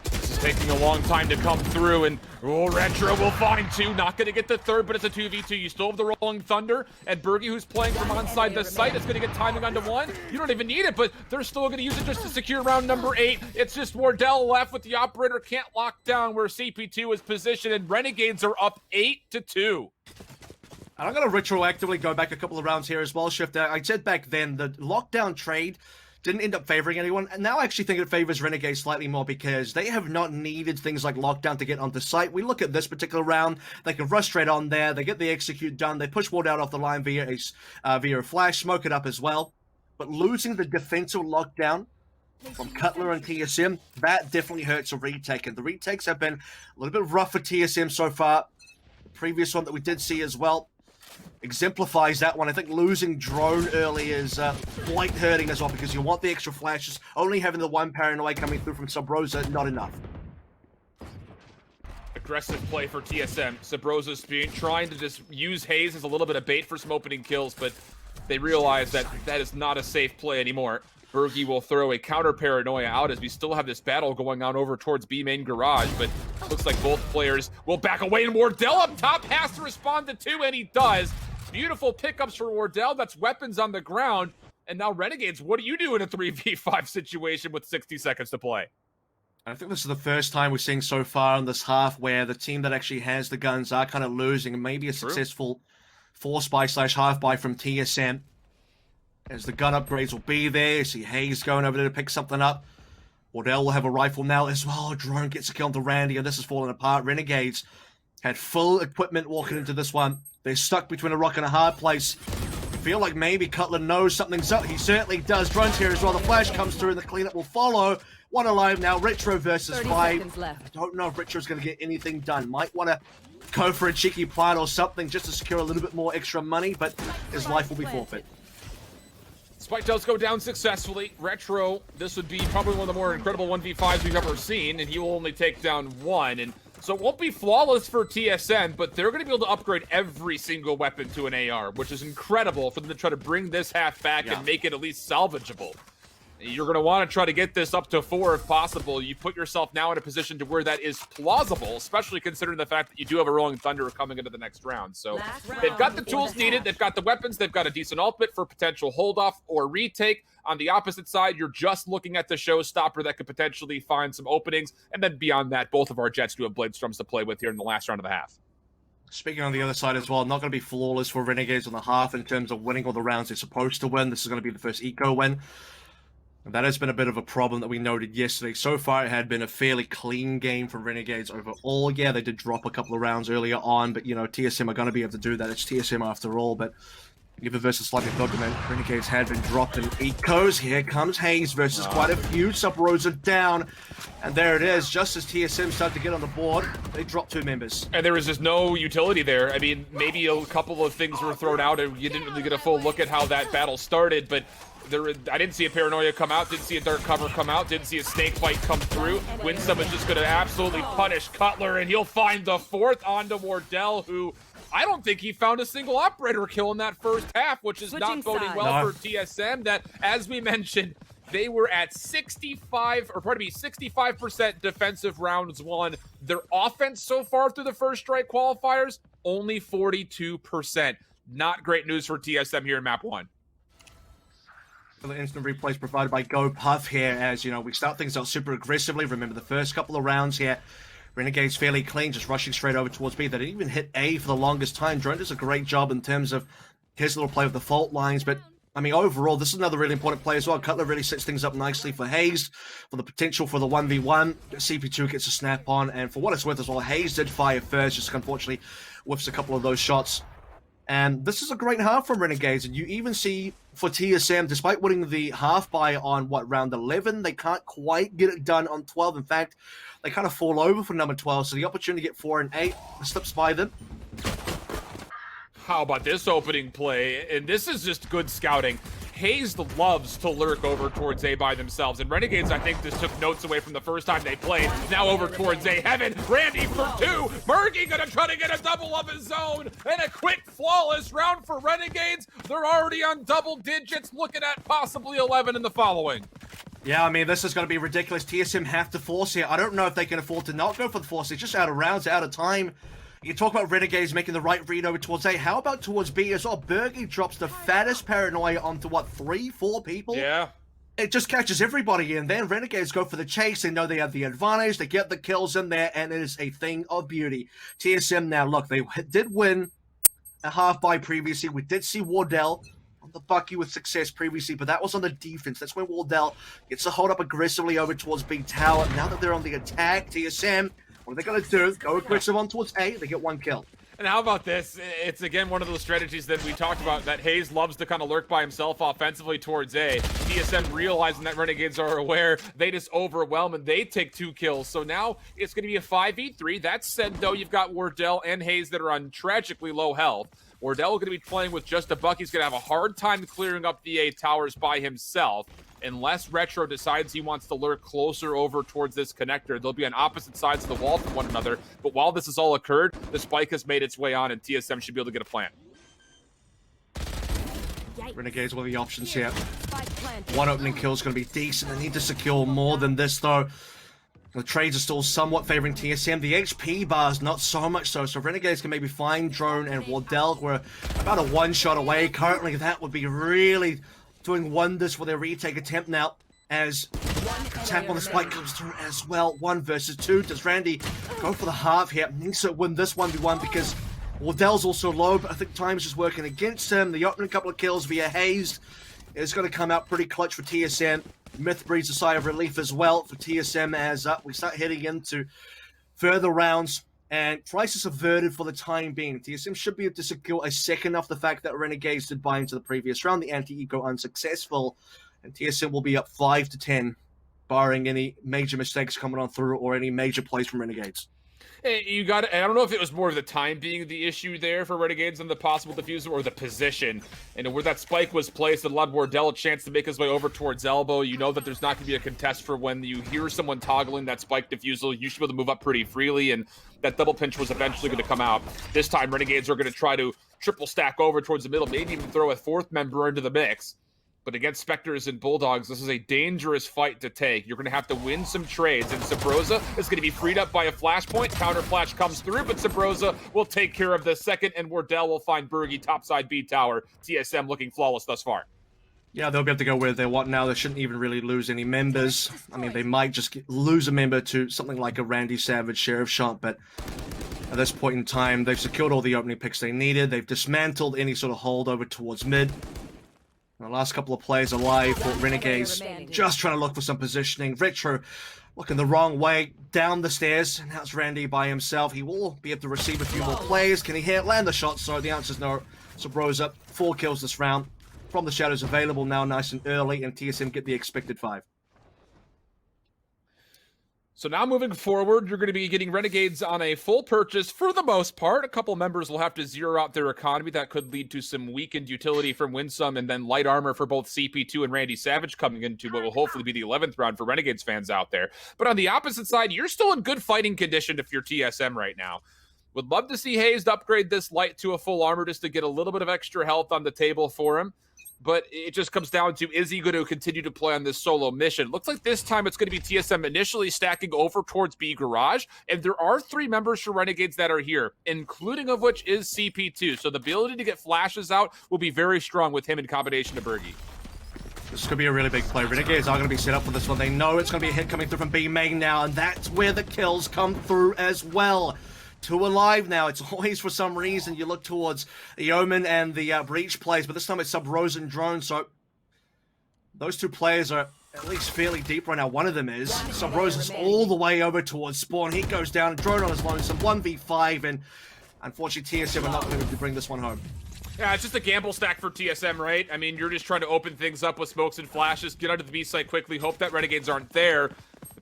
This is taking a long time to come through, and Retro will find two. Not going to get the third, but it's a 2v2. You still have the Rolling Thunder, and Bergie, who's playing from onside the site, is going to get timing onto one. You don't even need it, but they're still going to use it just to secure round number 8. It's just Wardell left with the operator. Can't lock down where CP2 is positioned, and Renegades are up 8-2. And I'm going to retroactively go back a couple of rounds here as well, Shift. I said back then, the lockdown trade didn't end up favoring anyone, and now I actually think it favors Renegade slightly more because they have not needed things like lockdown to get onto site. We look at this particular round, they can rush straight on there, they get the execute done, they push Ward out off the line via a flash, smoke it up as well. But losing the defensive lockdown from Cutler and TSM, that definitely hurts a retake, and the retakes have been a little bit rough for TSM so far. The previous one that we did see as well exemplifies that one. I think losing drone early is quite hurting as well because you want the extra flashes. Only having the one paranoia coming through from Sub Rosa, not enough. Aggressive play for TSM. Sub Rosa's trying to just use Haze as a little bit of bait for some opening kills, but they realize that that is not a safe play anymore. Bergie will throw a counter paranoia out as we still have this battle going on over towards B main garage, but looks like both players will back away, and Wardell up top has to respond to 2, and he does. Beautiful pickups for Wardell. That's weapons on the ground. And now Renegades, what do you do in a 3v5 situation with 60 seconds to play? I think this is the first time we're seeing so far in this half where the team that actually has the guns are kind of losing, and maybe a successful force buy / half buy from TSM. As the gun upgrades will be there. You see Hayes going over there to pick something up. Wardell will have a rifle now as well. Drone gets a kill on the Randy, and this is falling apart. Renegades had full equipment walking into this one. They're stuck between a rock and a hard place. I feel like maybe Cutler knows something's up. He certainly does. Drone's here as well. The flash comes through and the cleanup will follow. One alive now. Retro versus 5. I don't know if Retro's going to get anything done. Might want to go for a cheeky plant or something just to secure a little bit more extra money, but his life will be forfeit. Spike does go down successfully. Retro, this would be probably one of the more incredible 1v5s we've ever seen, and he will only take down 1. And so it won't be flawless for TSM, but they're going to be able to upgrade every single weapon to an AR, which is incredible for them to try to bring this half back and make it at least salvageable. You're going to want to try to get this up to 4 if possible. You put yourself now in a position to where that is plausible, especially considering the fact that you do have a Rolling Thunder coming into the next round. So they've got the tools needed. They've got the weapons. They've got a decent ultimate for potential hold-off or retake. On the opposite side, you're just looking at the showstopper that could potentially find some openings. And then beyond that, both of our Jets do have Blade Storms to play with here in the last round of the half. Speaking on the other side as well, not going to be flawless for Renegades on the half in terms of winning all the rounds they're supposed to win. This is going to be the first eco win. And that has been a bit of a problem that we noted yesterday. So far, it had been a fairly clean game for Renegades overall. Yeah, they did drop a couple of rounds earlier on, but, you know, TSM are going to be able to do that. It's TSM after all, but even versus Slimy Pokemon, Renegades had been dropped in ecos. Here comes Hayes versus quite a few. Sub Rosa down, and there it is. Just as TSM started to get on the board, they dropped 2 members. And there was just no utility there. I mean, maybe a couple of things were thrown out, and you didn't really get a full look at how that battle started, but I didn't see a Paranoia come out, didn't see a Dark Cover come out, didn't see a Snake Bite come through. Winsome is just going to absolutely punish Cutler, and he'll find the 4th onto Wardell, who I don't think he found a single operator kill in that first half, which is not boding well for TSM. That, as we mentioned, they were at 65% defensive rounds won. Their offense so far through the first strike qualifiers, only 42%. Not great news for TSM here in map 1. The instant replays provided by Go Puff here, as, you know, we start things out super aggressively. Remember the first couple of rounds here, Renegades fairly clean, just rushing straight over towards B. They didn't even hit A for the longest time. Drone does a great job in terms of his little play with the fault lines, but I mean, overall, this is another really important play as well. Cutler really sets things up nicely for Hayes, for the potential for the 1v1. CP2 gets a snap on, and for what it's worth as well, Hayes did fire first, just unfortunately whiffs a couple of those shots. And this is a great half from Renegades, and you even see for TSM, despite winning the half buy on, round 11, they can't quite get it done on 12. In fact, they kind of fall over for number 12, so the opportunity to get 4 and 8 slips by them. How about this opening play? And this is just good scouting. Hayes loves to lurk over towards A by themselves, and Renegades, I think, just took notes away from the first time they played. Now over towards A. Heaven, Randy for 2. Bergie gonna try to get a double of his own, and a quick, flawless round for Renegades. They're already on double digits, looking at possibly 11 in the following. Yeah, I mean, this is going to be ridiculous. TSM have to force here. I don't know if they can afford to not go for the force. It's just out of rounds, out of time. You talk about Renegades making the right read over towards A. How about towards B as well? Bergie drops the fattest paranoia onto, what, 3, 4 people? Yeah. It just catches everybody, and then Renegades go for the chase. They know they have the advantage. They get the kills in there, and it is a thing of beauty. TSM now, look, they did win a half-buy previously. We did see Wardell on the Bucky with success previously, but that was on the defense. That's when Wardell gets to hold up aggressively over towards B Tower. Now that they're on the attack, TSM, what are they going to do? Go aggressive on towards A. They get 1 kill. And how about this? It's, again, one of those strategies that we talked about, that Hayes loves to kind of lurk by himself offensively towards A. TSM realizing that Renegades are aware, they just overwhelm, and they take 2 kills. So now it's going to be a 5v3. That said, though, you've got Wardell and Hayes that are on tragically low health. Wardell is going to be playing with just a buck. He's going to have a hard time clearing up the A towers by himself. Unless Retro decides he wants to lurk closer over towards this connector, they'll be on opposite sides of the wall from one another. But while this has all occurred, the spike has made its way on, and TSM should be able to get a plan. Renegades with the options here. 1 opening kill is going to be decent. They need to secure more than this, though. The trades are still somewhat favoring TSM. The HP bars, not so much so. So Renegades can maybe find Drone and Wardell. We're about a 1-shot away. Currently, that would be really doing wonders for their retake attempt now, as tap on the spike comes through as well. 1 versus 2. Does Randy go for the half here? Needs to win this 1v1 because Wardell's also low, but I think time's just working against him. The opening couple of kills via Hayes is going to come out pretty clutch for TSM. Myth breathes a sigh of relief as well for TSM as we start heading into further rounds, and crisis averted for the time being. TSM should be able to secure a second off the fact that Renegades did buy into the previous round. The anti-eco unsuccessful, and TSM will be up 5-10, barring any major mistakes coming on through or any major plays from Renegades. You got it. I don't know if it was more of the time being the issue there for Renegades than the possible diffuser, or the position. And where that spike was placed, it allowed Wardell a chance to make his way over towards elbow. You know that there's not going to be a contest for when you hear someone toggling that spike diffusal. You should be able to move up pretty freely, and that double pinch was eventually going to come out. This time, Renegades are going to try to triple stack over towards the middle, maybe even throw a 4th member into the mix. But against Spectres and Bulldogs, this is a dangerous fight to take. You're going to have to win some trades, and Sabrosa is going to be freed up by a flashpoint. Counter flash comes through, but Sabrosa will take care of the second, and Wardell will find Bergie topside B tower. TSM looking flawless thus far. Yeah, they'll be able to go where they want now. They shouldn't even really lose any members. I mean, they might just lose a member to something like a Randy Savage Sheriff shot, but at this point in time, they've secured all the opening picks they needed. They've dismantled any sort of hold over towards mid. The last couple of players alive for Renegades, just trying to look for some positioning. Retro looking the wrong way down the stairs, and that's Randy by himself. He will be able to receive a few more plays. Can he land the shot? So the answer is no. Sabrosa, 4 kills this round. From the shadows available now nice and early, and TSM get the expected 5. So now moving forward, you're going to be getting Renegades on a full purchase for the most part. A couple members will have to zero out their economy. That could lead to some weakened utility from Winsome, and then light armor for both CP2 and Randy Savage coming into what will hopefully be the 11th round for Renegades fans out there. But on the opposite side, you're still in good fighting condition if you're TSM right now. Would love to see Hayes upgrade this light to a full armor just to get a little bit of extra health on the table for him. But it just comes down to, is he going to continue to play on this solo mission? Looks like this time it's going to be TSM initially stacking over towards B Garage, and there are 3 members for Renegades that are here, including of which is CP2. So the ability to get flashes out will be very strong with him in combination to Bergie. This could be a really big play. Renegades are going to be set up for this one. They know it's going to be a hit coming through from B main now, and that's where the kills come through as well. 2 alive now. It's always, for some reason, you look towards the Omen and the Breach plays, but this time it's Sub-Rose and Drone, so those 2 players are at least fairly deep right now. One of them is. Sub-Rose is all the way over towards Spawn. He goes down, Drone on his lonesome, 1v5, and unfortunately TSM are not going to bring this one home. Yeah, it's just a gamble stack for TSM, right? I mean, you're just trying to open things up with smokes and flashes, get onto the B site quickly, hope that Renegades aren't there.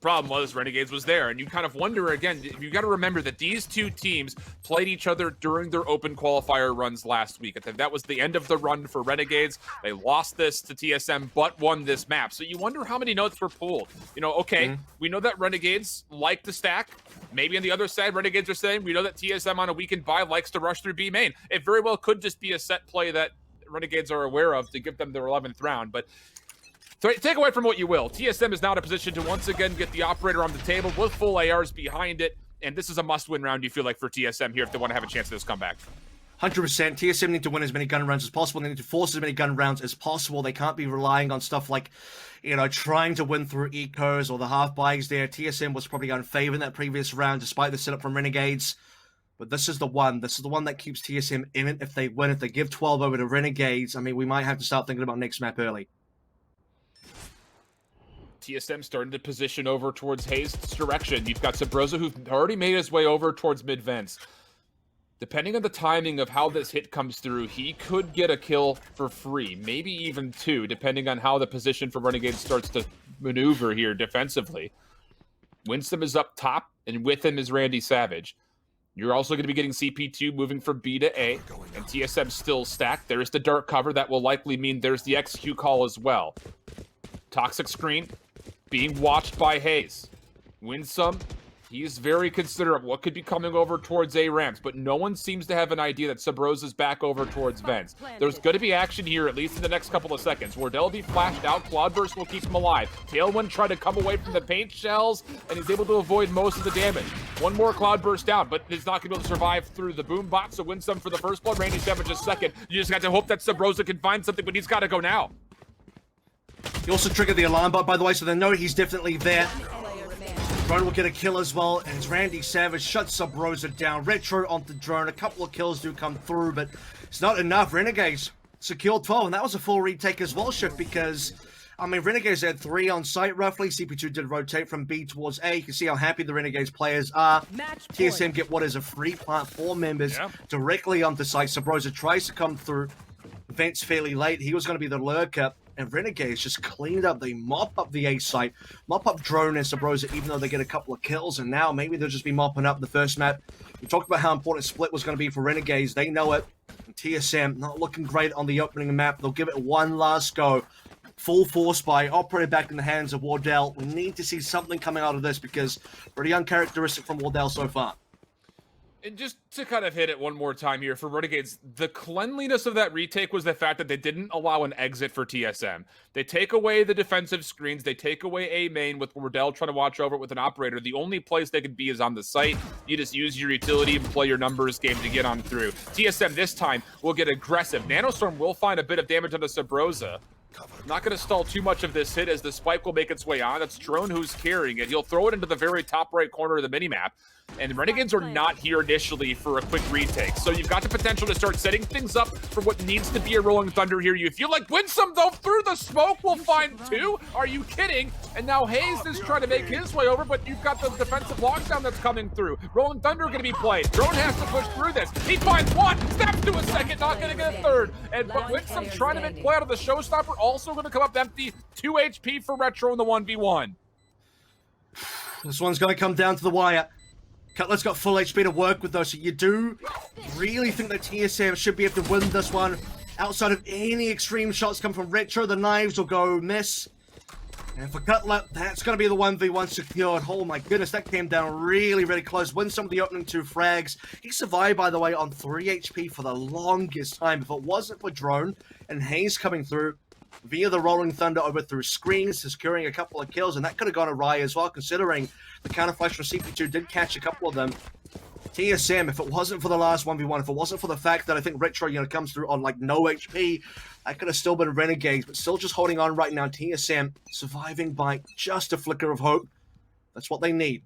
problem was Renegades was there, and you kind of wonder again. You got to remember that these two teams played each other during their open qualifier runs last week. I think that was the end of the run for Renegades. They lost this to TSM, but won this map. So you wonder how many notes were pulled. You know, okay, we know that Renegades like to stack. Maybe on the other side, Renegades are saying we know that TSM on a weekend bye likes to rush through B main. It very well could just be a set play that Renegades are aware of to give them their 11th round, but. So take away from what you will. TSM is now in a position to once again get the operator on the table with full ARs behind it. And this is a must-win round, you feel like, for TSM here if they want to have a chance at this comeback. 100%. TSM need to win as many gun rounds as possible. They need to force as many gun rounds as possible. They can't be relying on stuff like, you know, trying to win through ecos or the half buys there. TSM was probably unfavored in that previous round despite the setup from Renegades. But this is the one. This is the one that keeps TSM in it. If they win, if they give 12 over to Renegades, I mean, we might have to start thinking about next map early. TSM starting to position over towards Hayes' direction. You've got Sabrosa, who's already made his way over towards mid-vents. Depending on the timing of how this hit comes through, he could get a kill for free, maybe even two, depending on how the position for Renegade starts to maneuver here defensively. Winston is up top, and with him is Randy Savage. You're also going to be getting CP2 moving from B to A, and TSM still stacked. There's the dark cover. That will likely mean there's the XQ call as well. Toxic screen being watched by Hayes. Winsome, he's very considerate what could be coming over towards A ramps, but no one seems to have an idea that Sabrosa's back over towards vents. There's going to be action here, at least in the next couple of seconds. Wardell will be flashed out. Cloudburst will keep him alive. Tailwind tried to come away from the paint shells, and he's able to avoid most of the damage. One more Cloudburst down, but he's not going to be able to survive through the boom bot, so Winsome for the first blood. Randy Savage is second. You just got to hope that Sabrosa can find something, but he's got to go now. He also triggered the alarm bot, by the way, so they know he's definitely there. Drone will get a kill as well, and Randy Savage shuts Sabrosa down. Retro onto Drone. A couple of kills do come through, but it's not enough. Renegades secured 12, and that was a full retake as well, Shift, because, I mean, Renegades had 3 on site, roughly. CP2 did rotate from B towards A. You can see how happy the Renegades players are. TSM get what is a free plant, 4 members directly onto site. Sabrosa tries to come through. Vents fairly late. He was going to be the lurker. And Renegades just cleaned up. They mop up the A site, mop up Drone and Sabrosa, even though they get a couple of kills. And now maybe they'll just be mopping up the first map. We talked about how important Split was going to be for Renegades. They know it. And TSM not looking great on the opening map. They'll give it one last go. Full force by operator back in the hands of Wardell. We need to see something coming out of this because pretty uncharacteristic from Wardell so far. And just to kind of hit it one more time here for Renegades, the cleanliness of that retake was the fact that they didn't allow an exit for TSM. They take away the defensive screens, they take away A main with Wardell trying to watch over it with an operator. The only place they could be is on the site. You just use your utility and play your numbers game to get on through. TSM this time will get aggressive. Nanostorm will find a bit of damage on the Sabrosa. Not going to stall too much of this hit as the spike will make its way on. That's Drone who's carrying it. He'll throw it into the very top right corner of the minimap. And the Renegades are not here initially for a quick retake. So you've got the potential to start setting things up for what needs to be a Rolling Thunder here. You feel like Winsome, though, through the smoke will find 2. Are you kidding? And now Hayes is trying to make his way over, but you've got the defensive lockdown that's coming through. Rolling Thunder going to be played. Drone has to push through this. He finds 1, snaps to a second, not going to get a 3rd. But Winsome trying to make play out of the showstopper, also going to come up empty. 2 HP for Retro in the 1v1. This one's going to come down to the wire. Cutler's got full HP to work with, though, so you do really think that TSM should be able to win this one. Outside of any extreme shots come from Retro, the knives will go miss. And for Cutler, that's going to be the 1v1 secured. Oh my goodness, that came down really, really close. Wins some of the opening 2 frags. He survived, by the way, on 3 HP for the longest time. If it wasn't for Drone and Hayes coming through via the Rolling Thunder over through screens, securing a couple of kills, and that could have gone awry as well, considering the counterflash from CP2 did catch a couple of them. TSM, if it wasn't for the last 1v1, if it wasn't for the fact that I think Retro, you know, comes through on, like, no HP, that could have still been Renegades, but still just holding on right now. TSM surviving by just a flicker of hope. That's what they need.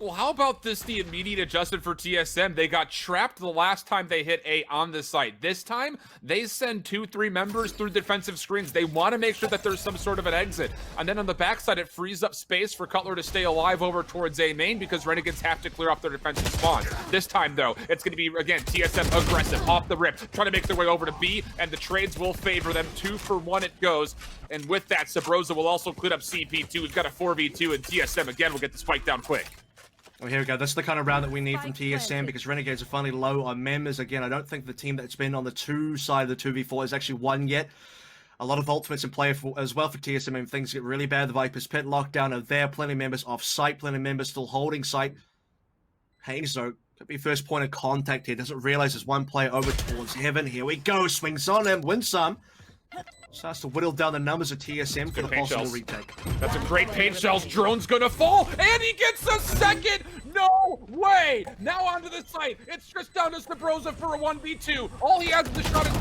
Well, how about the immediate adjustment for TSM? They got trapped the last time they hit A on the site. This time, they send 2-3 members through defensive screens. They want to make sure that there's some sort of an exit. And then on the backside, it frees up space for Cutler to stay alive over towards A main because Renegades have to clear off their defensive spawn. This time, though, it's going to be, again, TSM aggressive, off the rip, trying to make their way over to B, and the trades will favor them. 2 for 1 it goes. And with that, Sabrosa will also clean up CP2. We've got a 4v2, and TSM, again, will get the spike down quick. Well, here we go. That's the kind of round that we need from TSM because Renegades are finally low on members. Again, I don't think the team that's been on the 2 side of the 2v4 has actually won yet. A lot of ultimates in play as well for TSM, and things get really bad. The Vipers pit lockdown are there. Plenty of members off site. Plenty of members still holding site. Haynes, though, could be first point of contact here. Doesn't realize there's one player over towards Heaven. Here we go. Swings on him. Wins some. Starts to whittle down the numbers of TSM for the possible retake. That's a great paint shells. Drone's gonna fall, and he gets a second! No way! Now onto the site. It's just down to Sabrosa for a 1v2. All he has is the shot is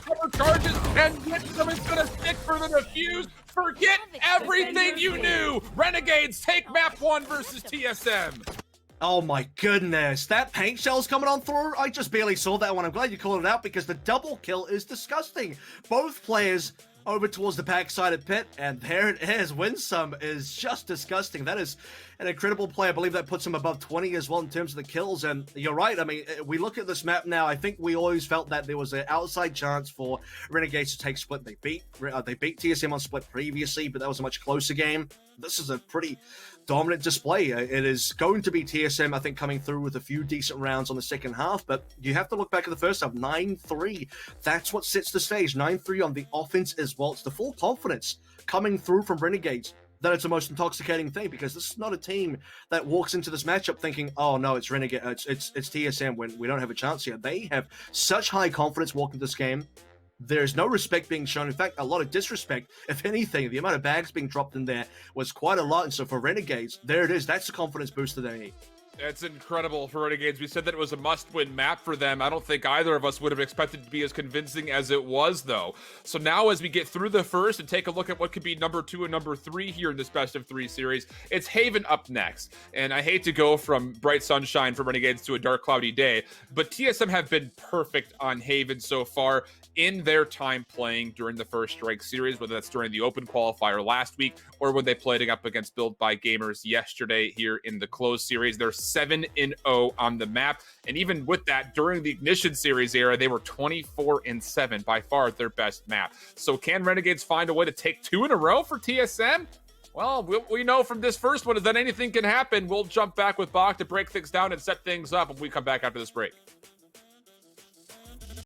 cover charges, and Winsome is gonna stick for the defuse. Forget everything you knew! Renegades take map 1 versus TSM. Oh my goodness, that paint shell's coming on through. I just barely saw that one. I'm glad you called it out because the double kill is disgusting. Both players over towards the backside of pit, and there it is. Winsome is just disgusting. That is an incredible play. I believe that puts him above 20 as well in terms of the kills, and you're right. I mean, we look at this map now, I think we always felt that there was an outside chance for Renegades to take Split. They beat TSM on Split previously, but that was a much closer game. This is a pretty dominant display. It is going to be TSM, I think, coming through with a few decent rounds on the second half, but you have to look back at the first half. 9-3. That's what sets the stage. 9-3 on the offense as well. It's the full confidence coming through from Renegades that it's the most intoxicating thing, because this is not a team that walks into this matchup thinking, oh no, it's Renegade, it's TSM when we don't have a chance here. They have such high confidence walking this game. There's no respect being shown. In fact, a lot of disrespect. If anything, the amount of bags being dropped in there was quite a lot. And so for Renegades, there it is. That's the confidence booster they need. It's incredible for Renegades. We said that it was a must-win map for them. I don't think either of us would have expected it to be as convincing as it was, though. So now as we get through the first and take a look at what could be number 2 and number 3 here in this best-of-3 series, it's Haven up next. And I hate to go from bright sunshine for Renegades to a dark, cloudy day, but TSM have been perfect on Haven so far in their time playing during the first strike series, whether that's during the open qualifier last week or when they played up against Build by Gamers yesterday here in the closed series. They're 7-0 on the map, and even with that, during the Ignition series era, they were 24-7, by far their best map. So can Renegades find a way to take 2 in a row for TSM? Well, we know from this first one is that anything can happen. We'll jump back with Bach to break things down and set things up when we come back after this break.